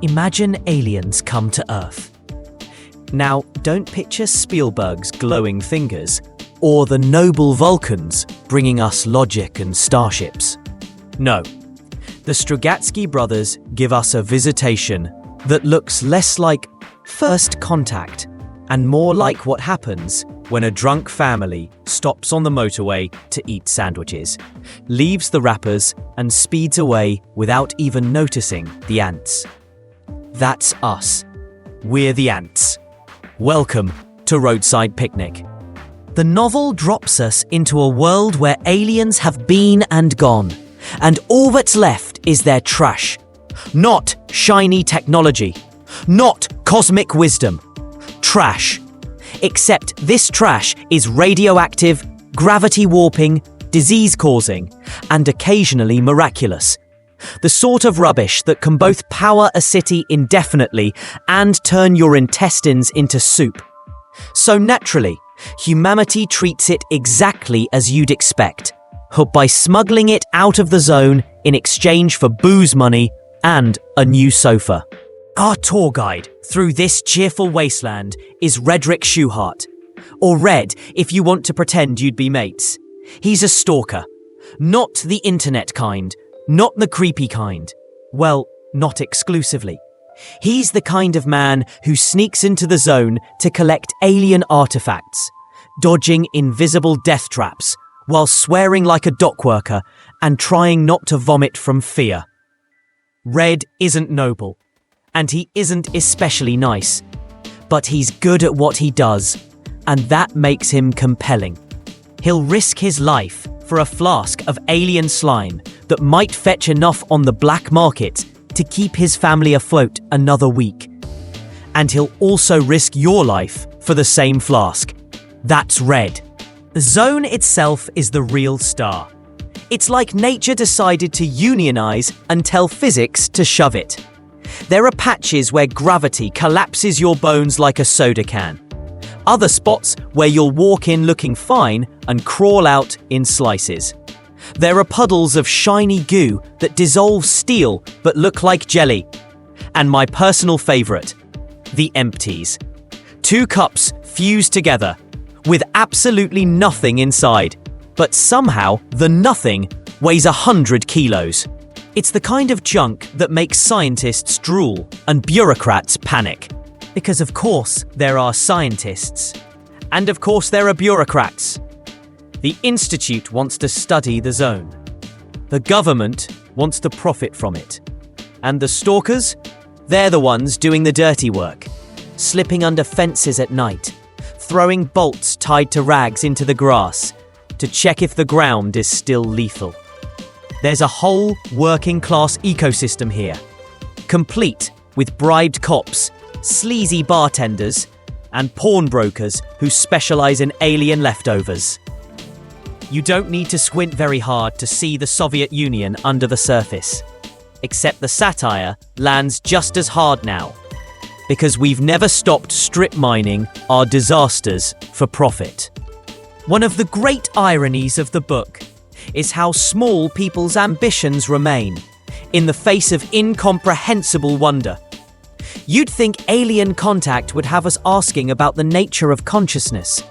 Imagine aliens come to Earth. Now, don't picture Spielberg's glowing fingers or the noble Vulcans bringing us logic and starships. No, the Strugatsky brothers give us a visitation that looks less like First Contact and more like what happens when a drunk family stops on the motorway to eat sandwiches, leaves the wrappers and speeds away without even noticing the ants. That's us. We're the ants. Welcome to Roadside Picnic. The novel drops us into a world where aliens have been and gone, and all that's left is their trash. Not shiny technology, not cosmic wisdom. Trash. Except this trash is radioactive, gravity warping, disease causing, and occasionally miraculous. The sort of rubbish that can both power a city indefinitely and turn your intestines into soup. So naturally, humanity treats it exactly as you'd expect, by smuggling it out of the zone in exchange for booze money and a new sofa. Our tour guide through this cheerful wasteland is Redrick Schuhart, or Red if you want to pretend you'd be mates. He's a stalker, not the internet kind, not the creepy kind. Well, not exclusively. He's the kind of man who sneaks into the zone to collect alien artifacts, dodging invisible death traps while swearing like a dock worker and trying not to vomit from fear. Red isn't noble, and he isn't especially nice, but he's good at what he does, and that makes him compelling. He'll risk his life for a flask of alien slime that might fetch enough on the black market to keep his family afloat another week. And he'll also risk your life for the same flask. That's Red. The zone itself is the real star. It's like nature decided to unionize and tell physics to shove it. There are patches where gravity collapses your bones like a soda can. Other spots where you'll walk in looking fine and crawl out in slices. There are puddles of shiny goo that dissolve steel but look like jelly. And my personal favorite, the empties. 2 cups fused together with absolutely nothing inside, but somehow the nothing weighs 100 kilos. It's the kind of junk that makes scientists drool and bureaucrats panic. Because of course there are scientists. And of course there are bureaucrats. The Institute wants to study the zone. The government wants to profit from it. And the stalkers? They're the ones doing the dirty work. Slipping under fences at night. Throwing bolts tied to rags into the grass to check if the ground is still lethal. There's a whole working-class ecosystem here, complete with bribed cops, sleazy bartenders, and pawnbrokers who specialize in alien leftovers. You don't need to squint very hard to see the Soviet Union under the surface, except the satire lands just as hard now, because we've never stopped strip mining our disasters for profit. One of the great ironies of the book is how small people's ambitions remain in the face of incomprehensible wonder. You'd think alien contact would have us asking about the nature of consciousness,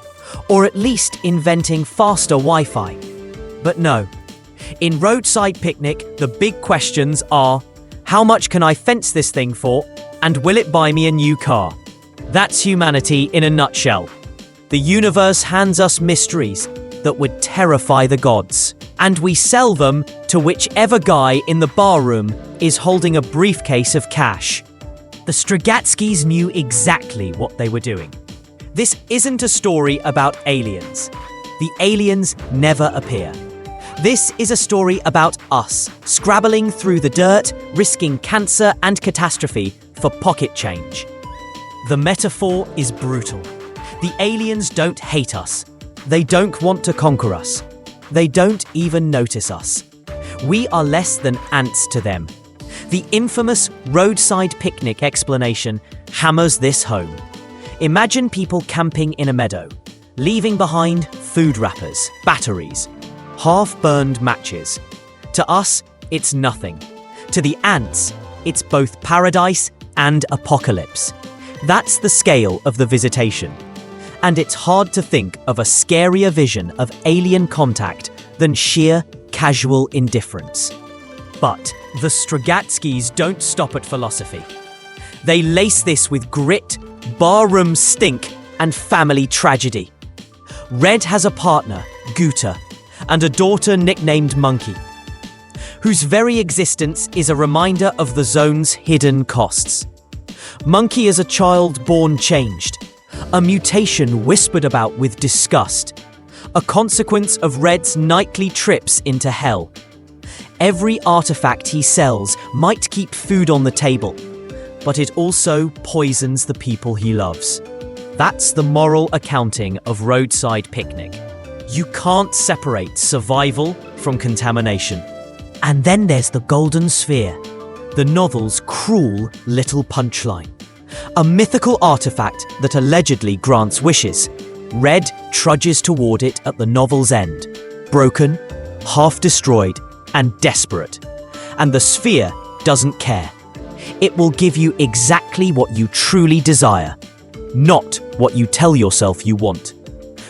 or at least inventing faster Wi-Fi. But no. In Roadside Picnic, the big questions are, how much can I fence this thing for, and will it buy me a new car? That's humanity in a nutshell. The universe hands us mysteries that would terrify the gods, and we sell them to whichever guy in the barroom is holding a briefcase of cash. The Strugatskys knew exactly what they were doing. This isn't a story about aliens. The aliens never appear. This is a story about us, scrabbling through the dirt, risking cancer and catastrophe for pocket change. The metaphor is brutal. The aliens don't hate us. They don't want to conquer us. They don't even notice us. We are less than ants to them. The infamous Roadside Picnic explanation hammers this home. Imagine people camping in a meadow, leaving behind food wrappers, batteries, half-burned matches. To us, it's nothing. To the ants, it's both paradise and apocalypse. That's the scale of the Visitation. And it's hard to think of a scarier vision of alien contact than sheer casual indifference. But the Strugatskys don't stop at philosophy. They lace this with grit, barroom stink, and family tragedy. Red has a partner, Guta, and a daughter nicknamed Monkey, whose very existence is a reminder of the zone's hidden costs. Monkey is a child born changed, a mutation whispered about with disgust, a consequence of Red's nightly trips into hell. Every artifact he sells might keep food on the table, but it also poisons the people he loves. That's the moral accounting of Roadside Picnic. You can't separate survival from contamination. And then there's the Golden Sphere, the novel's cruel little punchline. A mythical artifact that allegedly grants wishes. Red trudges toward it at the novel's end, broken, half-destroyed, and desperate. And the sphere doesn't care. It will give you exactly what you truly desire, not what you tell yourself you want,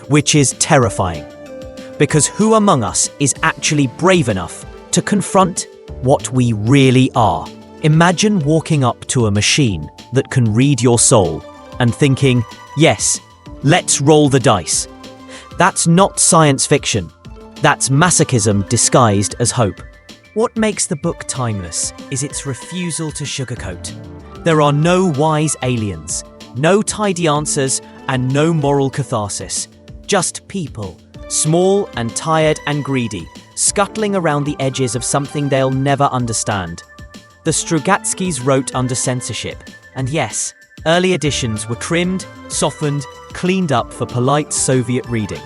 which is terrifying. Because who among us is actually brave enough to confront what we really are? Imagine walking up to a machine that can read your soul and thinking, yes, let's roll the dice. That's not science fiction. That's masochism disguised as hope. What makes the book timeless is its refusal to sugarcoat. There are no wise aliens, no tidy answers, and no moral catharsis. Just people, small and tired and greedy, scuttling around the edges of something they'll never understand. The Strugatskys wrote under censorship, and yes, early editions were trimmed, softened, cleaned up for polite Soviet reading.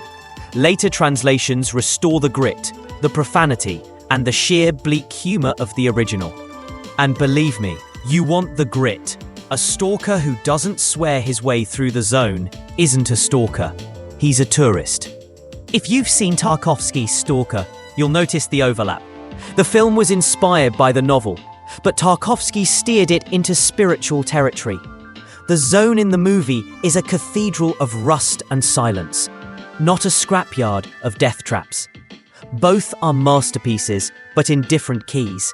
Later translations restore the grit, the profanity, and the sheer bleak humor of the original. And believe me, you want the grit. A stalker who doesn't swear his way through the zone isn't a stalker. He's a tourist. If you've seen Tarkovsky's Stalker, you'll notice the overlap. The film was inspired by the novel, but Tarkovsky steered it into spiritual territory. The zone in the movie is a cathedral of rust and silence, not a scrapyard of death traps. Both are masterpieces, but in different keys.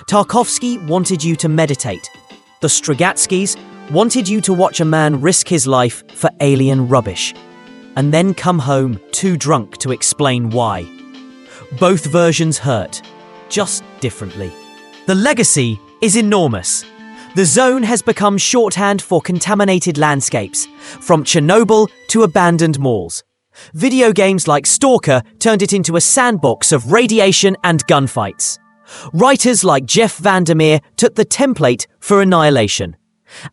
Tarkovsky wanted you to meditate. The Strugatskys wanted you to watch a man risk his life for alien rubbish, and then come home too drunk to explain why. Both versions hurt, just differently. The legacy is enormous. The zone has become shorthand for contaminated landscapes, from Chernobyl to abandoned malls. Video games like Stalker turned it into a sandbox of radiation and gunfights. Writers like Jeff Vandermeer took the template for annihilation.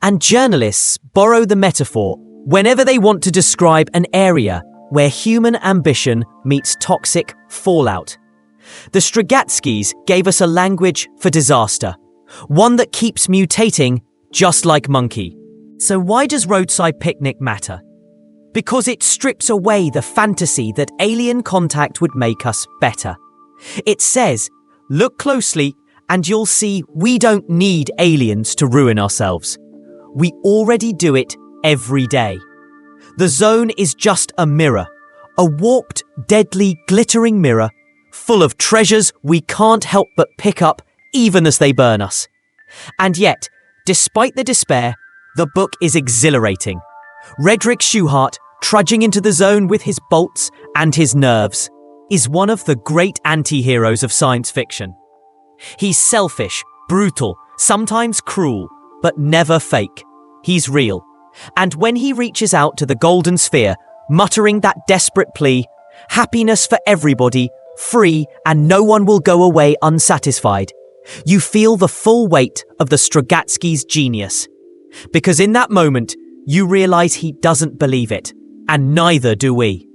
And journalists borrow the metaphor whenever they want to describe an area where human ambition meets toxic fallout. The Strugatskys gave us a language for disaster, one that keeps mutating just like Monkey. So why does Roadside Picnic matter? Because it strips away the fantasy that alien contact would make us better. It says, look closely and you'll see we don't need aliens to ruin ourselves. We already do it every day. The zone is just a mirror, a warped, deadly, glittering mirror full of treasures we can't help but pick up even as they burn us. And yet, despite the despair, the book is exhilarating. Redrick Schuhart, trudging into the zone with his bolts and his nerves, is one of the great anti-heroes of science fiction. He's selfish, brutal, sometimes cruel, but never fake. He's real. And when he reaches out to the Golden Sphere, muttering that desperate plea, happiness for everybody, free, and no one will go away unsatisfied, you feel the full weight of the Strugatsky's genius. Because in that moment, you realize he doesn't believe it, and neither do we.